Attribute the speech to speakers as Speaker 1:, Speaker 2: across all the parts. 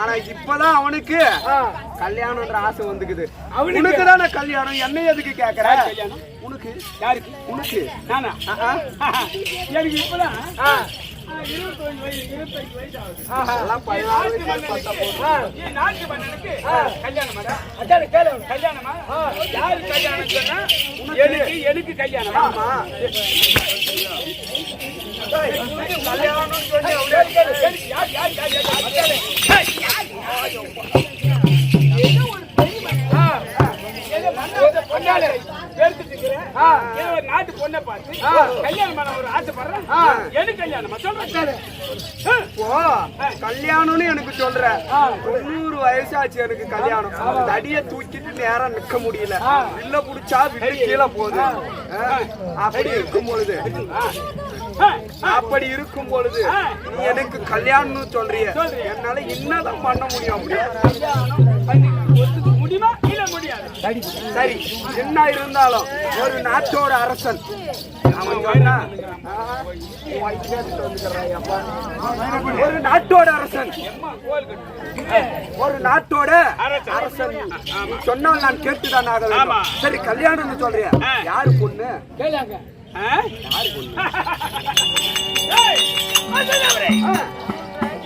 Speaker 1: ஆனா இப்பதான் அவனுக்கு கல்யாணம்ன்ற ஆசை வந்துக்குது. அவனுக்கு தானே கல்யாணம், என்ன எதுக்கு கேக்குற? உனக்கு யாருக்கு? உனக்கு நானா? எனக்கு இப்பதான் 25 வயசு 25 வயசு ஆகுது. அதெல்லாம் 16 வயசு நாட்டு மன்னனுக்கு கல்யாணமா? அதான் கல்யாணமா? யாரு கல்யாணம் சொன்னா? எனக்கு கல்யாணமா? ஆமா. கல்யாணம் சொன்னே நாட்டு பொண்ணை பார்த்து கல்யாணம் பண்ண ஒரு ஆசைப்படுறேன். எனக்கு கல்யாணமா சொல்றேன். கல்யாணம்னு எனக்கு சொல்ற 90 வயசாச்சு எனக்கு கல்யாணம். தடிய தூக்கிட்டு நேரம் நிக்க முடியல, இல்ல புடிச்சா விட்டு கீழே போகுது. அப்படி இருக்கும் பொழுது நீ எனக்கு கல்யாணம்னு சொல்றிய, என்னால என்னதான் பண்ண முடியும்? முடியுமா இல்ல முடியாது? சரி, என்ன இருந்தாலும் ஒரு நாட்டோட அரசன் அவன் சொன்னா, ஒரு நாட்டோட அரசன் சொன்னால் நான் கேட்டுதான் ஆக வேண்டும். சரி, கல்யாணம்னு சொல்றியா? யாரு பொண்ணு?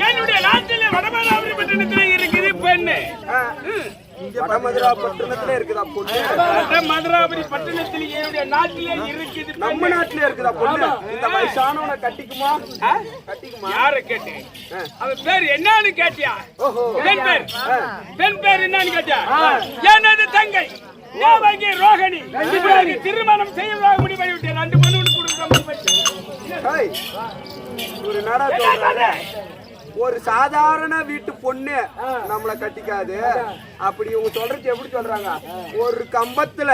Speaker 1: என்னுடைய நாட்டிலே வடமதுராபுரி பட்டணத்திலே இருக்குது பெண்ணு. வடமதுராபுரத்துல இருக்குதா பொண்ணு? வடமதுராபுரி பட்டணத்தில் என்னுடைய நாட்டிலே இருக்குது. நம்ம நாட்டிலே இருக்குதா பொண்ணு? இந்த வயசானவனை கட்டிக்குமா? யார கேட்டு? அவன் பேர் என்னன்னு கேட்டியா? பெண் பேர் என்னன்னு கேட்டியா? எனது தங்கை ரோகிணி திருமணம் செய்வதாக முடிவாகிவிட்டேன். 2 பொண்ணு ஒரு சாதாரண வீட்டு பொண்ணு நம்மள கட்டிக்காது. அப்படி இவங்க சொல்றது எப்படி சொல்றாங்க? ஒரு கம்பத்துல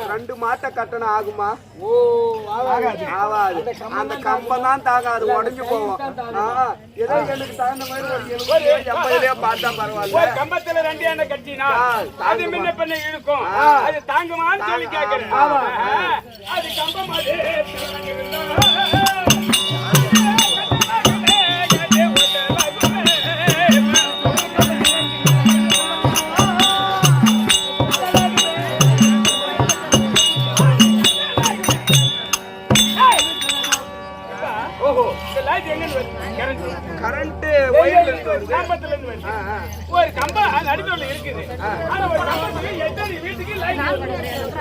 Speaker 1: 2 மாட்டை கட்டணம் ஆகுமா? ஆகாது. அந்த கம்பம் தான் தாங்காது, உடஞ்சு போவோம். ஏதோ எனக்கு தகுந்த மாதிரி பார்த்தா பரவாயில்ல. கம்பத்துல 2 எண்ணெய் கட்டினா அது முன்ன பண்ண இருக்கும், அது தாங்குமான்னு சொல்லி கேட்கிறேன். அது கம்பம்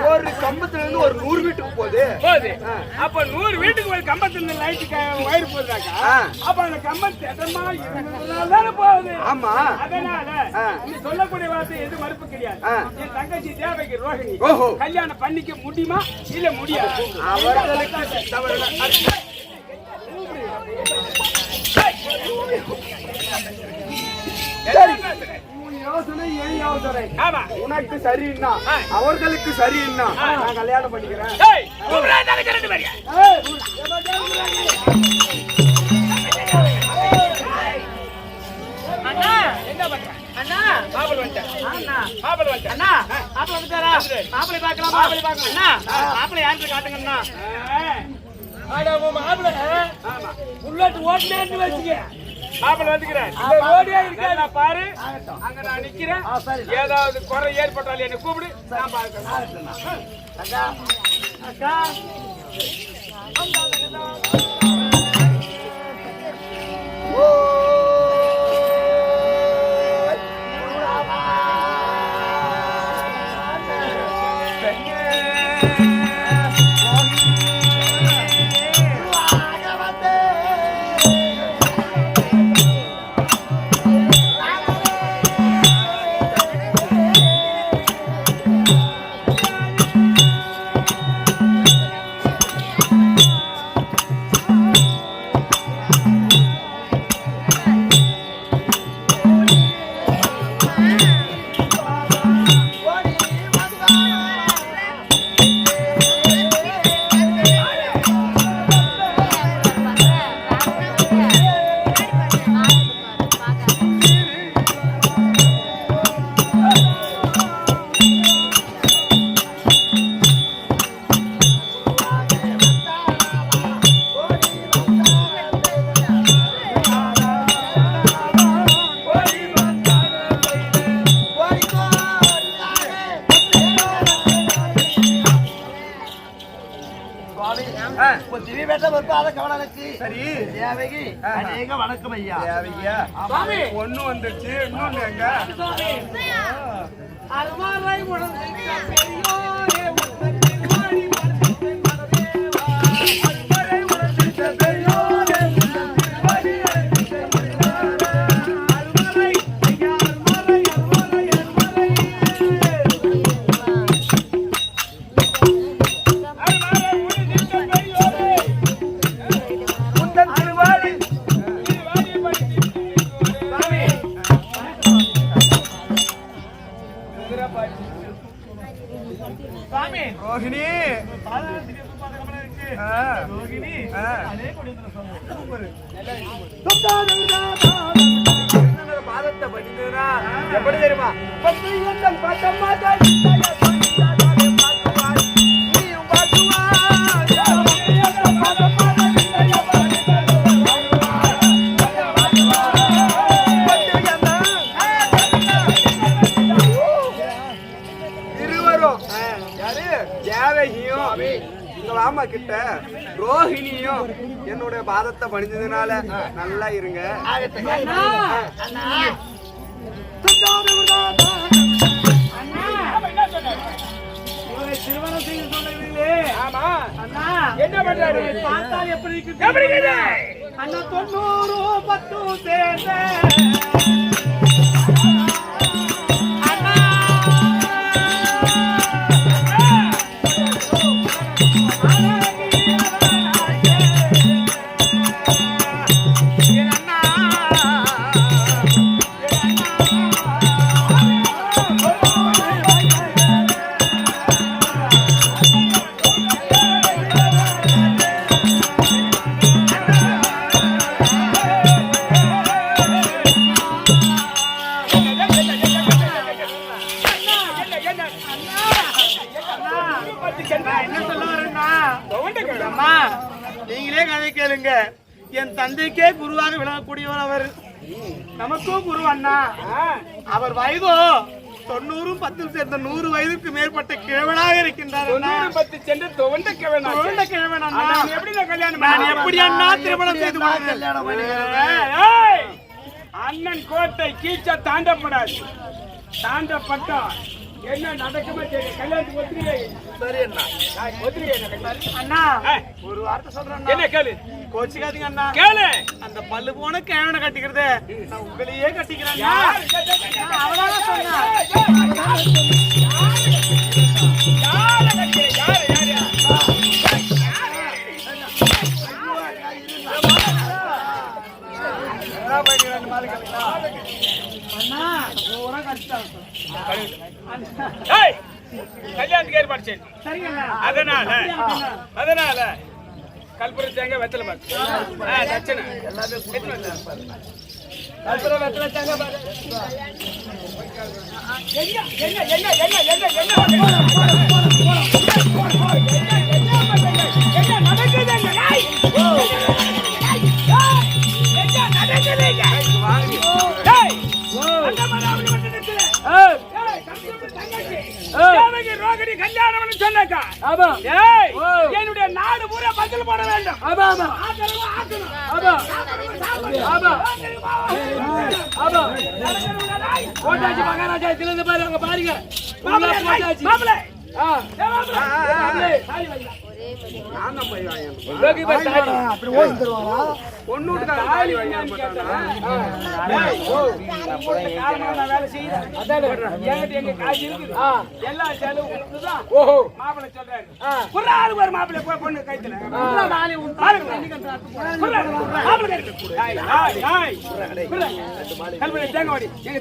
Speaker 1: ஒரு கம்பத்துல இருந்து ஒரு 100 வீட்டுக்கு போகுது. அப்ப 100 வீட்டுக்கு ஒரு கம்பத்துல இருந்து லைட் வயர் போகுதாக்கா, அப்ப அந்த கம்பம் போகுது. ஆமா, அதனால நீ சொல்லக்கூடிய வார்த்தை எது மறுப்பு கிடையாது. என் தங்கச்சி தேவைக்கு ரோகிணி கல்யாணம் பண்ணிக்க முடியுமா இல்ல முடியாது? அவர்களுக்கு உனக்கு சரின்னா அவர்களுக்கு சரின்னா நான் கல்யாணம் பண்ணிக்கிறேன். மாப்பிள்ள வந்துக்கிறேன். பாரு, அங்க நான் நிக்கிறேன். ஏதாவது குறை ஏற்பட்டாலும் என்ன கூப்பிடு, நான் பார்க்கிறேன். அக்கா சரி
Speaker 2: வணக்கம் ஐயா.
Speaker 1: ஒண்ணு வந்துருச்சு இன்னொன்னு எங்க ரோஹிணி பாதத்தை படிக்கிறா எப்படி தெரியுமா ஆமா கிட்ட ரோஹிணியும் என்னுடைய பாதத்தை பணிஞ்சதுனால நல்லா இருங்க. திருமணம் செய்ய சொன்னீங்களே என்ன பண்றாரு எப்படி அண்ணா 90 10 சேர்ந்த நீங்களே கதை கேளுங்க. என் தந்தைக்கே குருவாக விளங்கக்கூடியவர் அவர். நமக்கும் குரு அண்ணா. அவர் வயதோ 90 10 சேர்ந்த 100 வயதுக்கு மேற்பட்ட கிழவனாக இருக்கின்றார். 10 சென்று துவண்ட கிழவன் எப்படி அண்ணா திருமணம் செய்து அண்ணன் கோட்டை கீச்ச தாண்டப்படாது. தாண்டப்பட்டா என்ன நடக்குமே தெரியும். கல்யாணத்துக்கு ஒத்துரியே சரி அண்ணா. அண்ணா ஒரு வார்த்தை சொல்றேன். என்ன கேளு. கோச்சிக்காதீங்க அண்ணா. கேளு. அந்த பல்லு போன கேவனை கட்டிக்கிறதே நான் உங்களையே கட்டிக்கிறேன். அவனால சொன்னா கல்யாணத்துக்கு ஏற்பாடு செய்யுங்க. அதனால கல்புர தேங்க வெத்தலை பாத்து தட்சணை கல்புர வெத்தலை தேங்க கல்யாணம் சொன்னாக்கா என்னுடைய நாடு பூரா பதில் போட வேண்டும். போட்டாச்சு மகாராஜா பாருங்க பாருங்க எல்லா செலவும் மாப்பிள்ளை சொல்றாரு. மாப்பிள்ளை போய் பொண்ணு கைத்துல கல்பனை தேங்காடி எங்க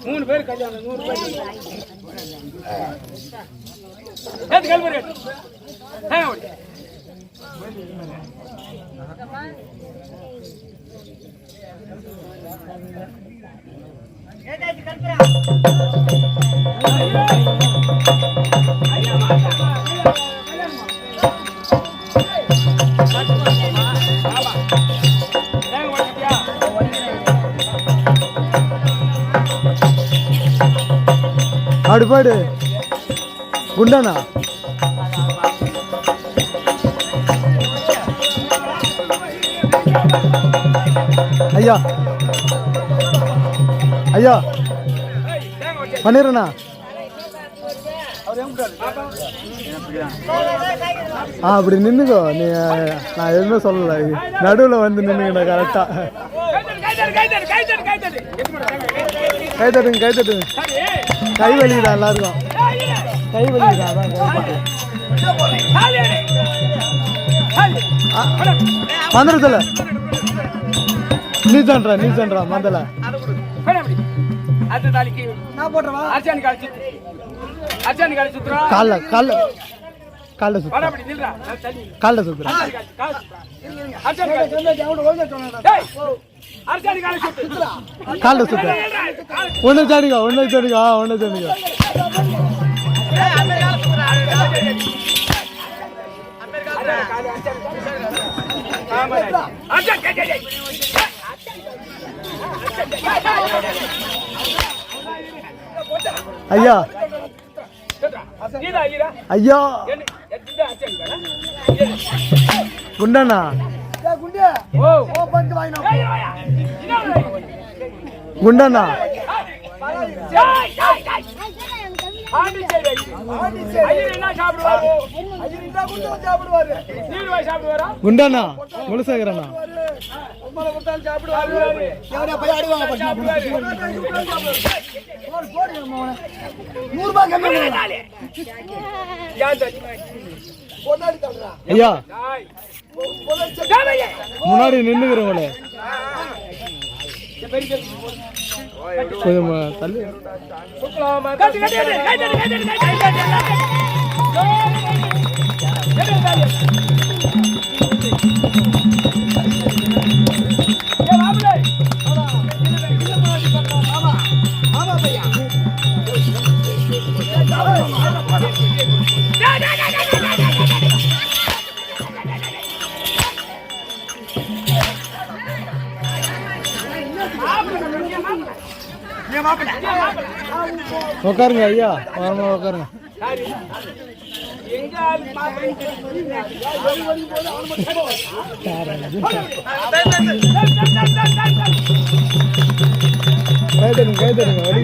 Speaker 1: மூணு பேர் கல்யாணம் 100 ரூபாய் கல்பனை
Speaker 3: அப்படி போயிடு குண்டானா ஐயா ஐயா பண்ணிடுறேண்ணா அப்படி நின்னுக்கோ நீ நான் எதுவுமே சொல்லலை நடுவில் வந்து நின்னுங்கண்ணா கரெக்டா கை தட்டுங்க கை வலிக்குதா எல்லாருக்கும் கை வலிக்குதா அதான் மந்திரத்துல நீ சொல்றா மந்தல கால சுத்துறா ஒன்னு சாடிக்கா ஐயா ஐயா குண்டண்ணா குண்டண்ணா குண்டண்ணா முழுசாகிறண்ணா ஐயா முன்னாடி நின்னுக்கிறவங்களே கொஞ்சம் தள்ளி உட்காருங்க ஐயா உட்காருங்க கைதடுங்க வழி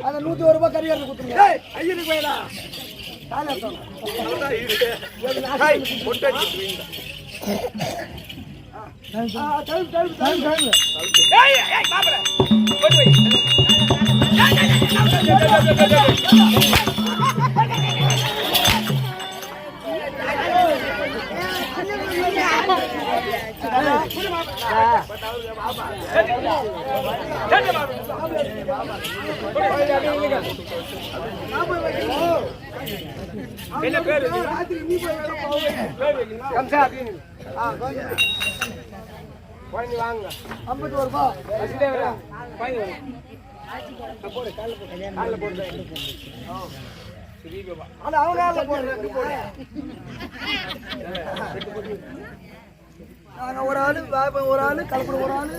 Speaker 2: அந்த 101 ரூபாய் கறியாரு கொடுத்துருங்க ஐயனுக்கு வேணா
Speaker 1: என்ன பேரு வாங்க 51 ரூபாய் ஒரு ஆளு ஒரு ஆளு கலப்புற ஒரு ஆளு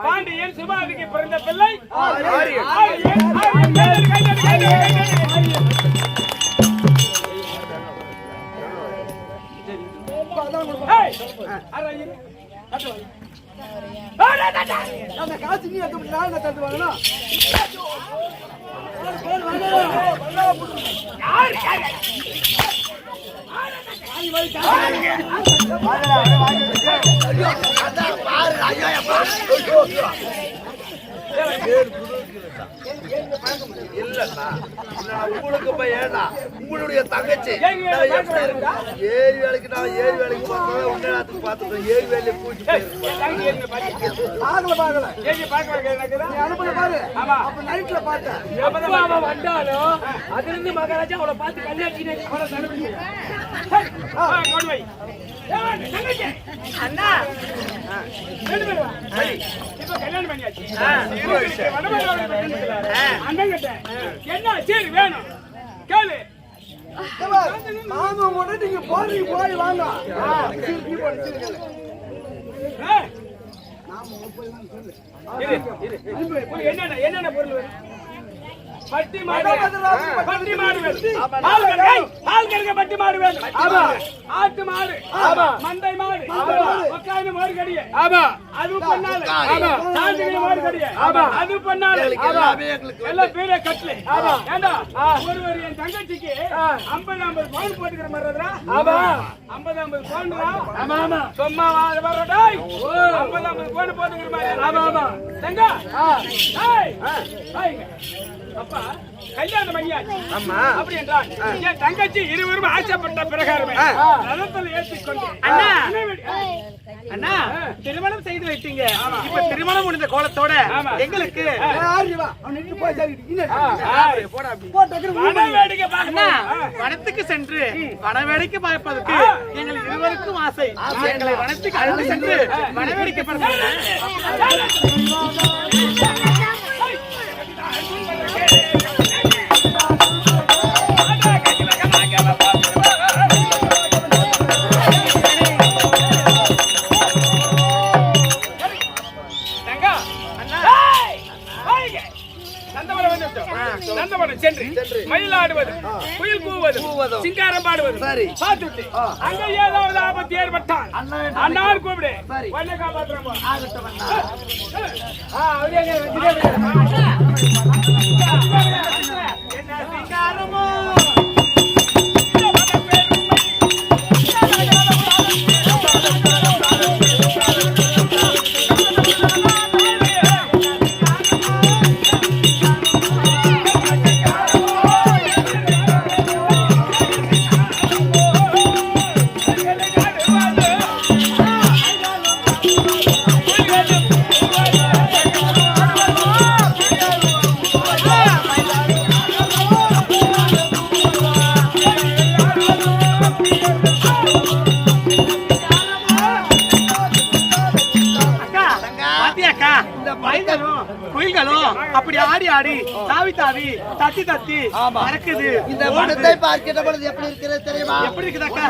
Speaker 1: பாண்டியன் சுபாதிக்கு பிறந்த பிள்ளை காசு நீ தட்டு வாங்கணும் இல்ல
Speaker 4: உங்களுக்கு பையனா உங்களுடைய தங்கச்சி ஏரி வேலைக்கு நான் ஏரி வேலைக்கு போறேன் உன்னத்துக்கு பாத்துட்டேன் ஏரி வேலையை பூச்சி
Speaker 2: வந்தாலும் அதுல இருந்து மகாராஜா அவளை பார்த்து கல்யாணம் அண்ணா இப்ப கல்யாணம் பண்ணியாச்சு அண்ணன் கிட்ட என்ன சரி வேணும் கேளு
Speaker 1: மாமா கூட நீங்க போறீங்க போய் வாங்க
Speaker 2: என்னென்ன பொருள் வேணும் பட்டி மாடு பட்டி மாடு பட்டி மாடு வேணும் ஆட்டு மாடு மந்தை மாடு ஒக்காயின மாடு கடிய அது பண்ணால சாந்திகின மாடு கடிய அது பண்ணால எல்லாம் பேரே கட்டல ஏண்டா ஒரு என் தங்கச்சிக்கு 50 பவுன் போட்டுக்கிற மாதிரிடா 50 பவுன் சும்மா வரடா 50 பவுன் போட்டுக்கிற மாதிரி தங்க அப்பா கல்யாணம் பண்ணியாச்சு அப்படி என்றால் என் தங்கச்சி இருவரும் ஆசைப்பட்ட பிரகாரமே ரதத்தில் ஏற்றிக்கொண்டு அண்ணா திருமணம் செய்து வைத்தீங்க இப்ப திருமணம் முடிந்த கோலத்தோட எங்களுக்கு வனத்துக்கு சென்று வனவேடிக்கை பார்ப்பதற்கு எங்கள் இருவருக்கும் ஆசை எங்களை வனத்துக்கு அழைத்து சென்று வனவேடிக்கை பார்ப்பது மயிலாடுவது குயில் கூவது சிங்காரம் பாடுவது பார்த்துட்டு அங்க ஏதாவது ஆபத்து ஏற்பட்டால் அண்ணார் கூப்பிடு வண்ண காப்பாற்றுறோம் என்ன சிங்காரமோ அப்படி ஆடி ஆடி தாவி தாவி தத்தி தத்தி பறக்குது.
Speaker 4: இந்த வனத்தை பார்க்கின்ற பொழுது எப்படி இருக்கிறது தெரியுமா?
Speaker 2: எப்படி இருக்குதாக்கா?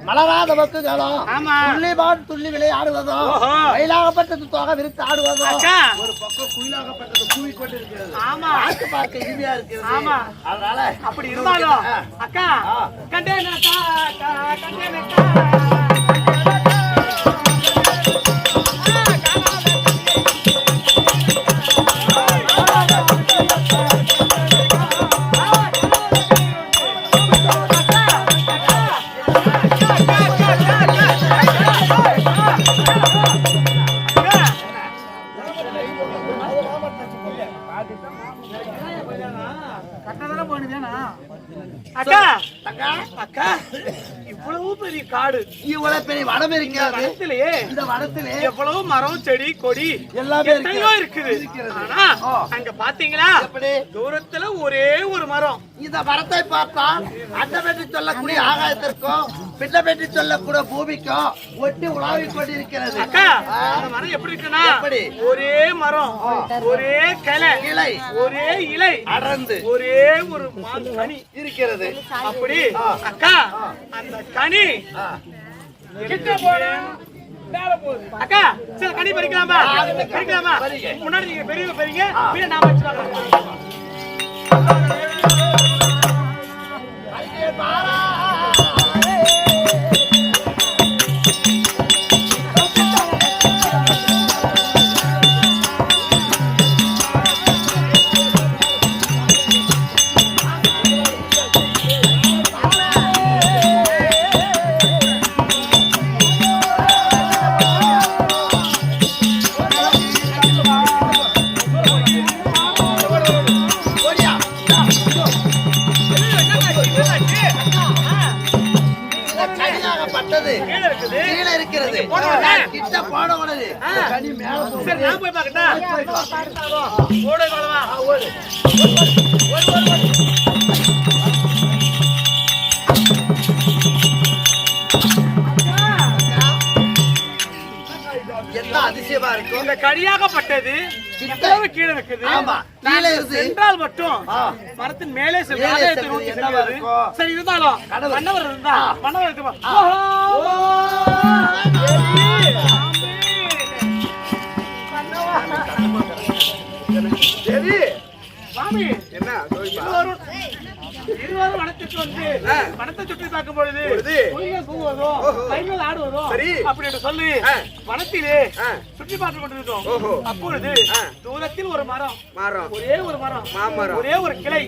Speaker 4: மலராத மக்குகளும் துள்ளிபான் துள்ளி விளையாடுவதோ மயிலாகப்பட்டது தொகை விரித்து ஆடுவதோ ஒரு பக்கம் குயிலாகப்பட்டது கூவிக்கொண்டு இருக்கிறது. பார்க்க இனிமையா இருக்கிறது. அதனால
Speaker 2: அப்படி இருந்தாலும் அக்கா அக்கா
Speaker 4: தங்கா
Speaker 2: அக்கா இவ்வளவு பெரிய காடு
Speaker 4: இவ்வளவு பெரிய வனம் இருக்காது
Speaker 2: வனத்திலேயே
Speaker 4: இந்த வனத்திலே
Speaker 2: எவ்வளவு மரம் செடி கொடி
Speaker 4: எல்லாமே
Speaker 2: எத்தனையோ இருக்குது ஆனா அங்க பாத்தீங்களா
Speaker 4: எப்படி
Speaker 2: தூரத்துல ஒரே ஒரு மரம்
Speaker 4: இந்த மரத்தை பார்த்தா அண்டபெட்டி சொல்லக்கூடிய ஆகாயத்திற்கும் பின்னபெட்டி சொல்லக்கூடிய பூமிக்கும் ஒட்டி உலாவிக் கொண்டிருக்கிறது
Speaker 2: அக்கா அந்த மரம் எப்படி இருக்குன்னா
Speaker 4: எப்படி?
Speaker 2: ஒரே மரம் ஒரே கிளை
Speaker 4: இலை
Speaker 2: ஒரே இலை
Speaker 4: அடர்ந்து
Speaker 2: ஒரே ஒரு கனி
Speaker 4: இருக்கிறது
Speaker 2: அப்படி அக்கா அந்த கனி கிட்ட போன மேல போகுது அக்கா சரி கனி பறிக்கலாமா பறிக்கலாமா முன்னாடி நீங்க பெரியவங்க பெரியங்க பின்ன நாம வச்சுக்கலாம்
Speaker 4: கீழே இருக்கிறது கிட்ட போட கூடாது கனி மேல போகுது
Speaker 2: சரி நான் போய் பார்க்கட்டா ஓடு கோலமா ஓடு
Speaker 4: என்ன அதிசயமா இருக்கும்
Speaker 2: இந்த கடியாகப்பட்டது இவ்வளவு கீழே இருக்குது
Speaker 4: ஆமா கீழே இருந்து
Speaker 2: சென்றால் மட்டும் மரத்தின் மேலே
Speaker 4: என்னவா இருக்கும்
Speaker 2: சரி இருந்தாலும் மன்னவர் இருந்தா மன்னவர்
Speaker 1: சரி
Speaker 2: சாமி
Speaker 1: என்ன
Speaker 2: இருவரும் வனத்துக்கு வந்து வனத்தை சுற்றி பார்க்கும் பொழுது புலிகள் தூங்குவதும் கைகள் ஆடுவதும்
Speaker 1: சரி
Speaker 2: அப்படி என்று சொல்லி வனத்திலே சுற்றி பார்த்து கொண்டிருந்தோம் அப்பொழுது தூரத்தில் ஒரு மரம் ஒரே ஒரு மரம்
Speaker 1: மாமரம்
Speaker 2: ஒரே ஒரு கிளை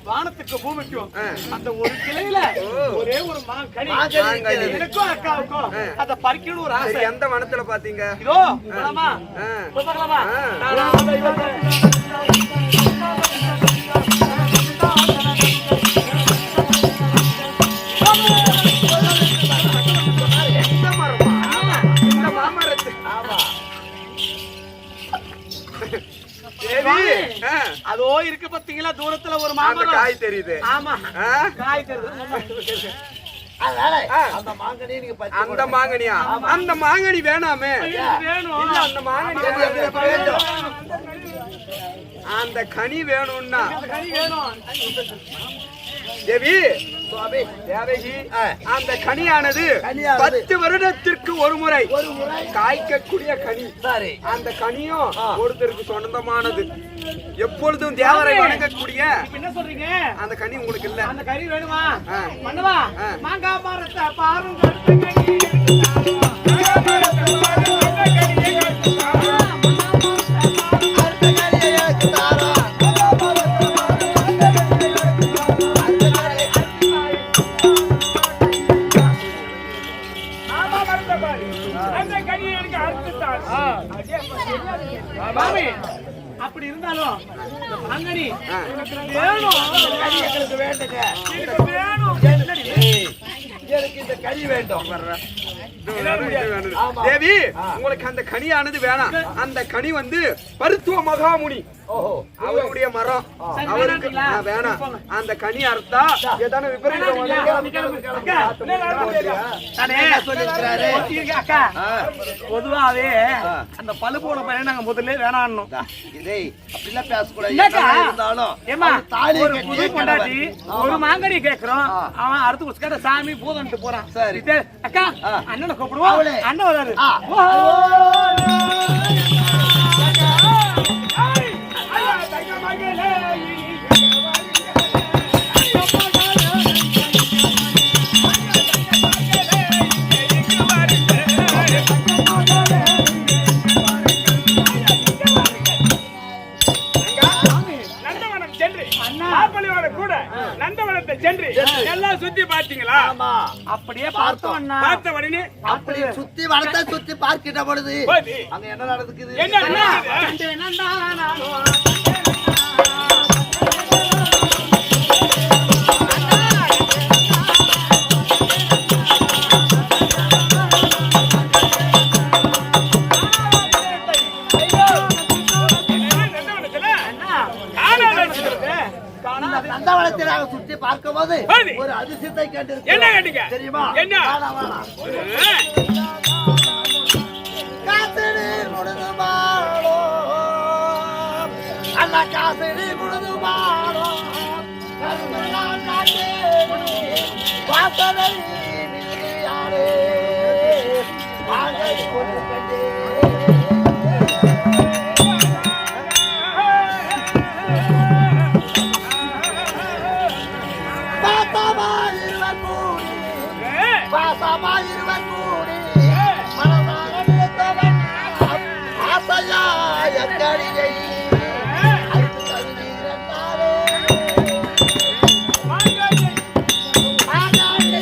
Speaker 2: வானத்துக்கு பூமிக்கும் அந்த ஒரு கிளையில ஒரே ஒரு கனி எனக்கும் அக்காவுக்கும் அதை பறிக்கணும் ஒரு ஆசை
Speaker 1: எந்த வனத்துல பாத்தீங்க
Speaker 2: இதோ போலாமா போய் பார்க்கலாமா அதோ இருக்கு பாத்தீங்களா தூரத்துல ஒரு மாமரம்
Speaker 1: காய் தெரியுது
Speaker 2: ஆமா காய் தெரியுது
Speaker 1: அந்த மாங்கனியா அந்த மாங்கனி வேணாமே
Speaker 2: வேணும்
Speaker 1: அந்த மாங்கனி அந்த கனி வேணும்னா
Speaker 2: கனி வேணும்
Speaker 1: தேவி தேவகி அந்த கனியானது 10 வருடத்திற்கு ஒரு முறை காய்க்கக்கூடிய கனி அந்த கனியும் ஒருத்தருக்கு சொந்தமானது எப்பொழுதும் தேவரை வணங்கக்கூடிய
Speaker 2: என்ன சொல்றீங்க
Speaker 1: அந்த கனி உங்களுக்கு இல்ல
Speaker 2: அந்த கனி வேணுமா மன்னவா மாங்காய் மரத்தை பாருங்க அப்படி இருந்தாலும் மாங்கனி வேணும்
Speaker 4: எங்களுக்கு வேண்டுங்க
Speaker 2: வேணும்
Speaker 4: எனக்கு இந்த கனி வேண்டும்
Speaker 1: தேவி உங்களுக்கு அந்த கனியானது வேணாம் அந்த கனி வந்து மருத்துவ மகாமுனி அவருடைய மரம் அவருக்கு வேணாம் அந்த கனி அறுத்தா ஏதான விபரீதம்
Speaker 2: பொதுவாவே அந்த பழு போன பையன் நாங்க முதல்ல வேணாம்
Speaker 4: அப்படிலாம் பேசக்கூடாது
Speaker 2: ஒரு புது கொண்டாட்டி ஒரு மாங்கனி கேக்குறோம் அவன் அடுத்து உஸ்கார சாமி பூதன்ட்டு போறான் சரி அக்கா அண்ணனை கூப்பிடுவோம் அண்ணன் வராரு நந்தவனத்தை சென்று எல்லாம் சுத்தி பாத்தீங்களா அப்படியே பார்த்தோம் பார்த்த உடனே
Speaker 4: அப்படி சுத்தி வனத்தை சுத்தி பார்க்கிட்ட பொழுது அங்க என்ன நடக்குது அதிசயத்தை கேட்டிருக்கிறோம்.
Speaker 2: என்ன கேட்டீங்க
Speaker 4: தெரியுமா?
Speaker 2: என்ன?
Speaker 4: காசடி முழுது மாளோ அண்ணா காசடி முழுது மாளோ கருமெல்லாம் நாட்டே வாசனை யாரே வாங்கை கொண்டு கண்டே பாசமாயிருவர் கூடி மனதாக நினைத்தவன் ஆசையாய கடிகை அடுத்து தழுவிருந்தாரே ஆகாயை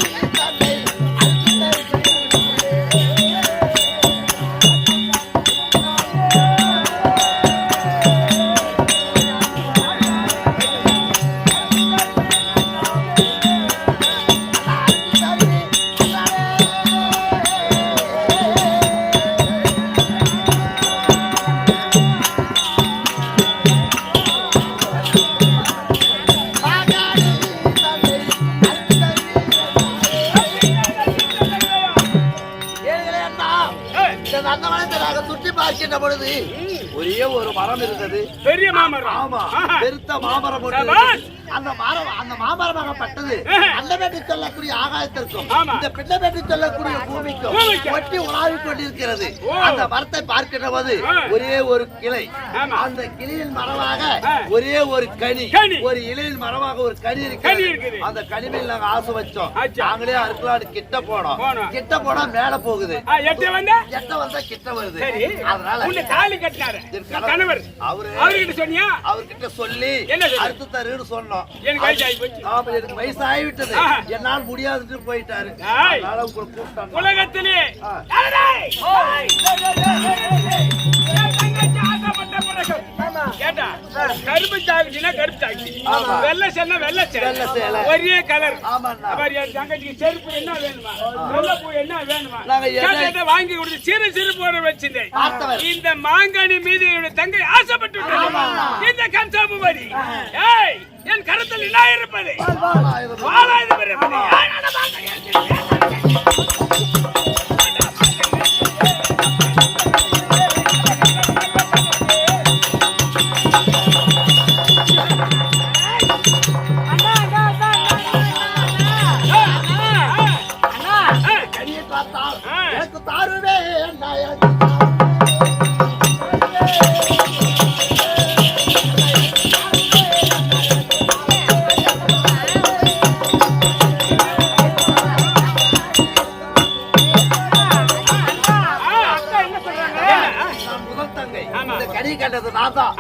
Speaker 4: தன்னை சுற்றி பார்க்கின்ற பொழுது ஒரே ஒரு மரம் இருந்தது.
Speaker 2: பெரிய மாமரம்.
Speaker 4: ஆமா, பெருத்த மாமரம் ஒன்று. அந்த மாமரமாகப்பட்டது அண்டபேட்டி சொல்லக்கூடிய ஆகாயத்திற்கும் இந்த பிண்டபேட்டி சொல்லக்கூடிய பூமிக்கும் ஒட்டி உலாவிக் கொண்டிருக்கிறது. அந்த மரத்தை பார்க்கின்ற போது ஒரே ஒரு கிளை, அந்த கிளையின் மரமாக ஒரே ஒரு கனி, ஒரு இலையின் மரமாக ஒரு கனி இருக்கிறது. அந்த கனிமையில் நாங்க ஆசை வச்சோம், நாங்களே அறுக்கலான்னு கிட்ட போனோம். கிட்ட போனா மேல போகுது, எட்ட வந்தா கிட்ட வருது. அதனால
Speaker 2: தாலி கட்டினாரு கணவர், அவர்கிட்ட சொன்னியா?
Speaker 4: அவர்கிட்ட சொல்லி அறுத்து தருன்னு சொன்னோம்.
Speaker 2: எனக்கு வயசு ஆகி போச்சு.
Speaker 4: ஆமா, எனக்கு வயசு ஆகிவிட்டது, என்னால் முடியாதுன்னு போயிட்டாரு.
Speaker 2: உலகத்திலே கருப்பு சாகுச்சுன்னா கருப்பு சாகுச்சு, வெள்ளை சேலை வெள்ளை சேலை ஒரே கலர். தங்கச்சிக்கு செருப்பு என்ன வேணுமா, வெள்ளை பூ என்ன வேணுமா, வாங்கி கொடுத்து சிறு சிறு போட வச்சிருந்தேன். இந்த மாங்கனி மீது என்னுடைய தங்கை ஆசைப்பட்டு இந்த கம்சாபுரி என் கருத்தில் என்ன இருப்பது?
Speaker 4: தாருவே கனி கண்டது நான் தான்.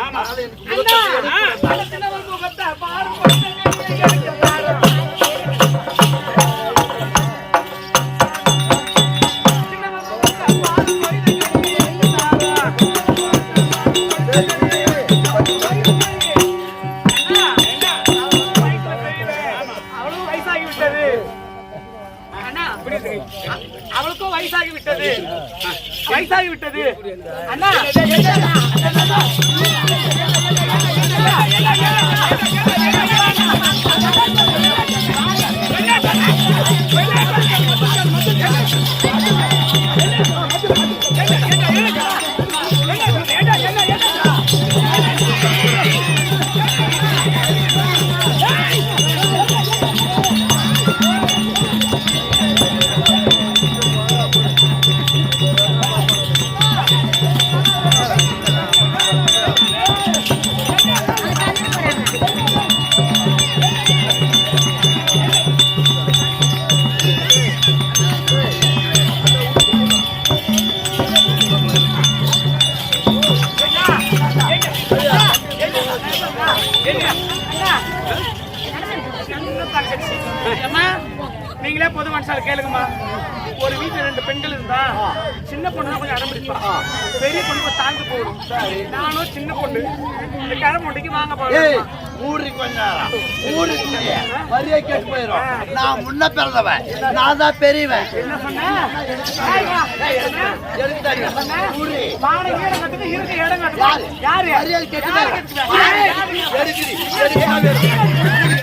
Speaker 2: அவளுக்கும் வயசாகிவிட்டது, வயசாகிவிட்டது. அண்ணா நீங்களே பொது மனுஷால கேளுங்கம்மா. ஒரு வீட்டுல 2 பெண்கள் இருந்தா சின்ன பொண்ணு கொஞ்சம் அடம்பிடிப்பா, பெரிய பொண்ணு தாழ்ந்து போடும். நானும் சின்ன பொண்ணு இந்த கிழமொண்டிக்கு வாங்க போறேன்.
Speaker 4: நான் முன்ன பிறந்தவன், நான் தான் பெரியவன்.
Speaker 2: என்ன சொன்ன? இடம் கட்டுவா யாரு?